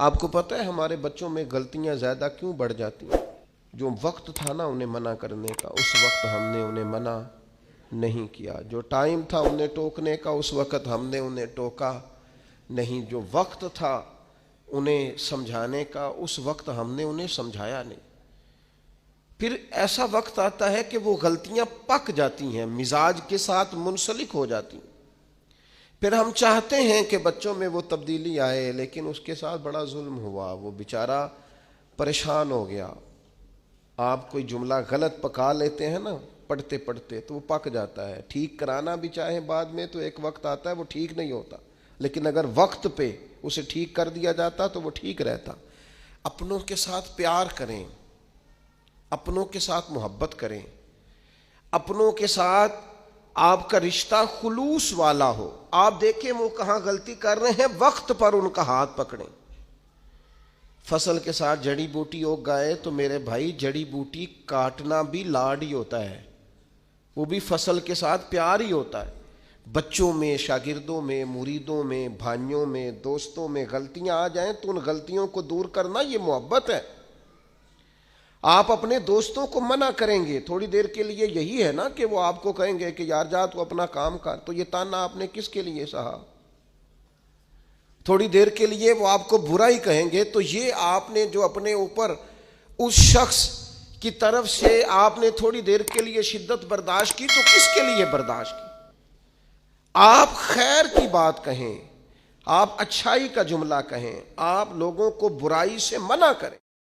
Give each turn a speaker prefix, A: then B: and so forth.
A: آپ کو پتہ ہے ہمارے بچوں میں غلطیاں زیادہ کیوں بڑھ جاتی ہیں؟ جو وقت تھا نا انہیں منع کرنے کا، اس وقت ہم نے انہیں منع نہیں کیا۔ جو ٹائم تھا انہیں ٹوکنے کا، اس وقت ہم نے انہیں ٹوکا نہیں۔ جو وقت تھا انہیں سمجھانے کا، اس وقت ہم نے انہیں سمجھایا نہیں۔ پھر ایسا وقت آتا ہے کہ وہ غلطیاں پک جاتی ہیں، مزاج کے ساتھ منسلک ہو جاتی ہیں۔ پھر ہم چاہتے ہیں کہ بچوں میں وہ تبدیلی آئے، لیکن اس کے ساتھ بڑا ظلم ہوا، وہ بیچارہ پریشان ہو گیا۔ آپ کوئی جملہ غلط پکا لیتے ہیں نا پڑھتے پڑھتے تو وہ پک جاتا ہے، ٹھیک کرانا بھی چاہے بعد میں تو ایک وقت آتا ہے وہ ٹھیک نہیں ہوتا، لیکن اگر وقت پہ اسے ٹھیک کر دیا جاتا تو وہ ٹھیک رہتا۔ اپنوں کے ساتھ پیار کریں، اپنوں کے ساتھ محبت کریں، اپنوں کے ساتھ آپ کا رشتہ خلوص والا ہو۔ آپ دیکھیں وہ کہاں غلطی کر رہے ہیں، وقت پر ان کا ہاتھ پکڑیں۔ فصل کے ساتھ جڑی بوٹی اگ گئے تو میرے بھائی جڑی بوٹی کاٹنا بھی لاڈ ہی ہوتا ہے، وہ بھی فصل کے ساتھ پیار ہی ہوتا ہے۔ بچوں میں، شاگردوں میں، مریدوں میں، بھائیوں میں، دوستوں میں غلطیاں آ جائیں تو ان غلطیوں کو دور کرنا یہ محبت ہے۔ آپ اپنے دوستوں کو منع کریں گے تھوڑی دیر کے لیے، یہی ہے نا کہ وہ آپ کو کہیں گے کہ یار جا تو اپنا کام کر، تو یہ تانا آپ نے کس کے لیے سہا؟ تھوڑی دیر کے لیے وہ آپ کو برا ہی کہیں گے، تو یہ آپ نے جو اپنے اوپر اس شخص کی طرف سے آپ نے تھوڑی دیر کے لیے شدت برداشت کی، تو کس کے لیے برداشت کی؟ آپ خیر کی بات کہیں، آپ اچھائی کا جملہ کہیں، آپ لوگوں کو برائی سے منع کریں۔